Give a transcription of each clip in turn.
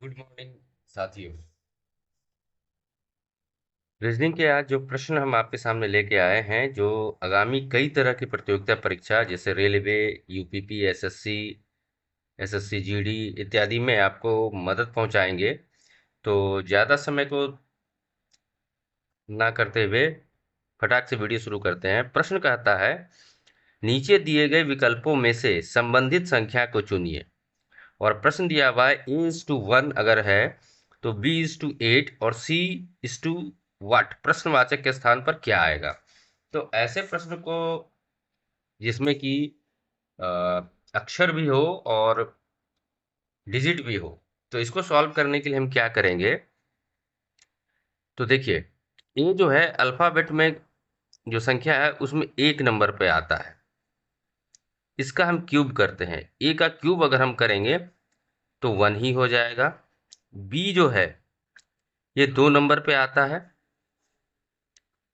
Good morning साथियों। Reasoning के आज जो प्रश्न हम आपके सामने लेके आए हैं, जो आगामी कई तरह की प्रतियोगिता परीक्षा जैसे रेलवे, यूपीपी, एसएससी जीडी इत्यादि में आपको मदद पहुंचाएंगे। तो ज़्यादा समय को ना करते हुए फटाक से वीडियो शुरू करते हैं। प्रश्न कहता है, नीचे दिए गए विकल्पों में से संबंधित संख्या को चुनिए। और प्रश्न दिया हुआ है A:1 अगर है तो B:8 और C:what प्रश्नवाचक के स्थान पर क्या आएगा। तो ऐसे प्रश्न को जिसमें कि अ, अक्षर भी हो और डिजिट भी हो, तो इसको सॉल्व करने के लिए हम क्या करेंगे। तो देखिए, ए जो है अल्फाबेट में जो संख्या है उसमें 1 नंबर पे आता है। इसका हम क्यूब करते हैं। ए का क्यूब अगर हम करेंगे तो 1 ही हो जाएगा। बी जो है ये 2 नंबर पे आता है।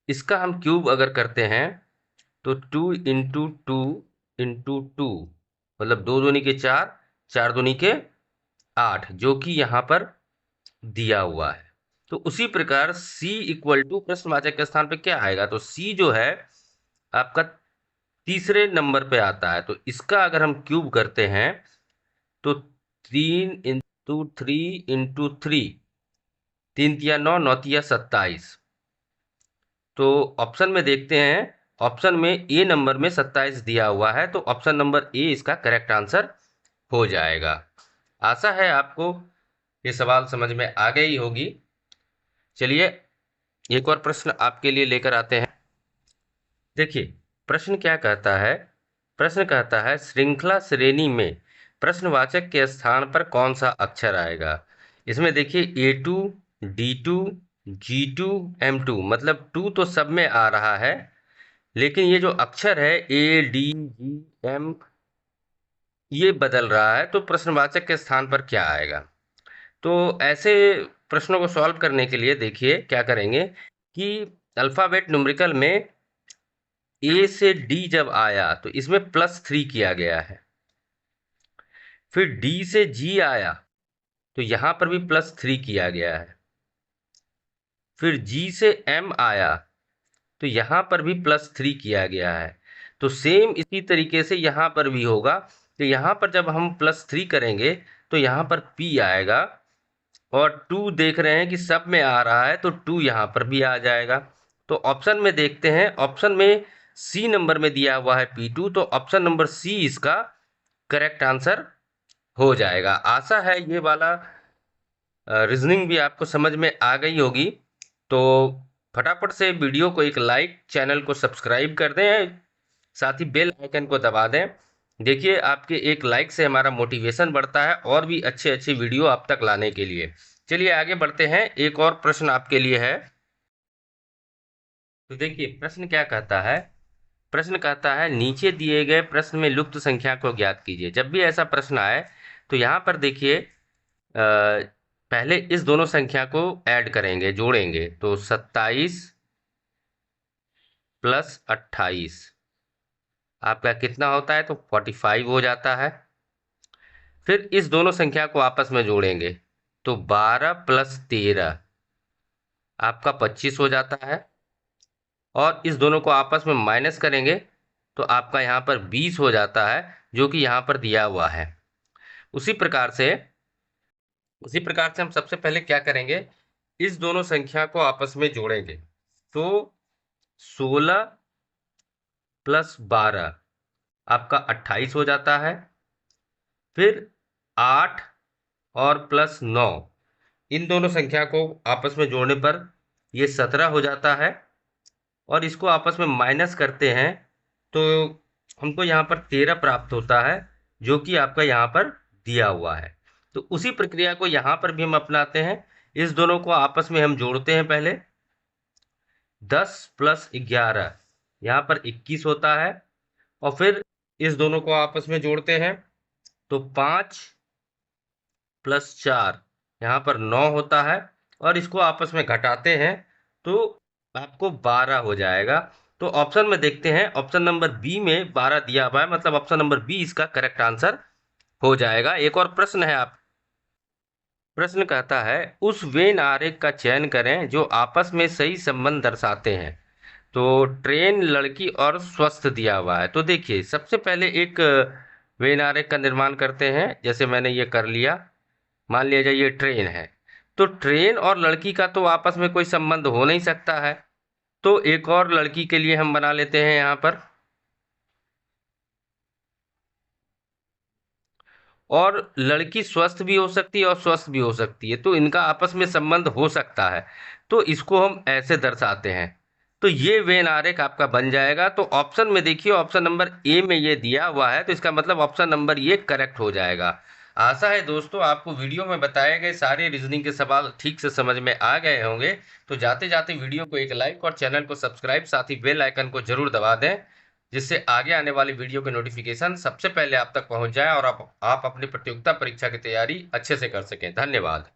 इसका हम क्यूब अगर करते हैं तो 2 × 2 × 2 मतलब 2 दूनी के 4, 4 दूनी के 8, जो कि यहाँ पर दिया हुआ है। तो उसी प्रकार C इक्वल टू प्रश्नवाचक के स्थान पे क्या आएगा। तो C जो है आपका तीसरे नंबर पे आता है। तो इसका अगर हम क्यूब करते हैं तो 3 × 3 × 3, 3 × 3 = 9, 9 × 3 = 27। तो ऑप्शन में देखते हैं, ऑप्शन में ए नंबर में 27 दिया हुआ है, तो ऑप्शन नंबर ए इसका करेक्ट आंसर हो जाएगा। आशा है आपको ये सवाल समझ में आ गई होगी। चलिए एक और प्रश्न आपके लिए लेकर आते हैं। देखिए प्रश्न क्या कहता है। प्रश्न कहता है, श्रृंखला श्रेणी में प्रश्नवाचक के स्थान पर कौन सा अक्षर आएगा। इसमें देखिए A2, D2, G2, M2, मतलब 2 तो सब में आ रहा है, लेकिन ये जो अक्षर है A, D, G, M ये बदल रहा है। तो प्रश्नवाचक के स्थान पर क्या आएगा। तो ऐसे प्रश्नों को सॉल्व करने के लिए देखिए क्या करेंगे कि अल्फ़ाबेट न्यूमेरिकल में ए से डी जब आया तो इसमें +3 किया गया है। फिर डी से जी आया तो यहाँ पर भी +3 किया गया है। फिर जी से एम आया तो यहाँ पर भी +3 किया गया है। तो सेम इसी तरीके से यहाँ पर भी होगा। तो यहाँ पर जब हम +3 करेंगे तो यहाँ पर P आएगा, और 2 देख रहे हैं कि सब में आ रहा है तो 2 यहाँ पर भी आ जाएगा। तो ऑप्शन में देखते हैं, ऑप्शन में सी नंबर में दिया हुआ है P2, तो ऑप्शन नंबर सी इसका करेक्ट आंसर हो जाएगा। आशा है ये वाला रीजनिंग भी आपको समझ में आ गई होगी। तो फटाफट से वीडियो को एक लाइक, चैनल को सब्सक्राइब कर दें, साथ ही बेल आइकन को दबा दें। देखिए आपके एक लाइक से हमारा मोटिवेशन बढ़ता है और भी अच्छे अच्छे वीडियो आप तक लाने के लिए। चलिए आगे बढ़ते हैं, एक और प्रश्न आपके लिए है। तो देखिए प्रश्न क्या कहता है। प्रश्न कहता है, नीचे दिए गए प्रश्न में लुप्त संख्या को ज्ञात कीजिए। जब भी ऐसा प्रश्न आए तो यहाँ पर देखिए पहले इस दोनों संख्या को ऐड करेंगे, जोड़ेंगे। तो 27 + 28 आपका कितना होता है, तो 45 हो जाता है। फिर इस दोनों संख्या को आपस में जोड़ेंगे तो 12 + 13 आपका 25 हो जाता है। और इस दोनों को आपस में माइनस करेंगे तो आपका यहाँ पर 20 हो जाता है, जो कि यहाँ पर दिया हुआ है। उसी प्रकार से हम सबसे पहले क्या करेंगे, इस दोनों संख्या को आपस में जोड़ेंगे। तो 16 + 12 आपका 28 हो जाता है। फिर 8 और +9 इन दोनों संख्या को आपस में जोड़ने पर ये 17 हो जाता है। और इसको आपस में माइनस करते हैं तो हमको यहाँ पर 13 प्राप्त होता है, जो कि आपका यहाँ पर दिया हुआ है। तो उसी प्रक्रिया को यहाँ पर भी हम अपनाते हैं। इस दोनों को आपस में हम जोड़ते हैं पहले। 10 + 11 यहाँ पर 21 होता है। और फिर इस दोनों को आपस में जोड़ते हैं तो 5 + 4 यहाँ पर 9 होता है। और इसको आपस में घटाते हैं तो आपको 12 हो जाएगा। तो ऑप्शन में देखते हैं, ऑप्शन नंबर बी में 12 दिया हुआ है, मतलब ऑप्शन नंबर बी इसका करेक्ट आंसर हो जाएगा। एक और प्रश्न है आप प्रश्न कहता है उस वेन आरेख का चयन करें जो आपस में सही संबंध दर्शाते हैं। तो ट्रेन, लड़की और स्वस्थ दिया हुआ है। तो देखिए सबसे पहले एक वेन आरेख का निर्माण करते हैं। जैसे मैंने ये कर लिया, मान लिया जाए ये ट्रेन है। तो ट्रेन और लड़की का तो आपस में कोई संबंध हो नहीं सकता है। तो एक और लड़की के लिए हम बना लेते हैं यहाँ पर। और लड़की स्वस्थ भी हो सकती है और स्वस्थ भी हो सकती है, तो इनका आपस में संबंध हो सकता है। तो इसको हम ऐसे दर्शाते हैं। तो ये वेन आरेख आपका बन जाएगा। तो ऑप्शन में देखिए, ऑप्शन नंबर ए में ये दिया हुआ है, तो इसका मतलब ऑप्शन नंबर ये करेक्ट हो जाएगा। आशा है दोस्तों आपको वीडियो में बताए गए सारे रीजनिंग के सवाल ठीक से समझ में आ गए होंगे। तो जाते जाते वीडियो को एक लाइक और चैनल को सब्सक्राइब, साथ ही बेल आइकन को जरूर दबा दें, जिससे आगे आने वाली वीडियो के नोटिफिकेशन सबसे पहले आप तक पहुंच जाए और आप अपनी प्रतियोगिता परीक्षा की तैयारी अच्छे से कर सकें। धन्यवाद।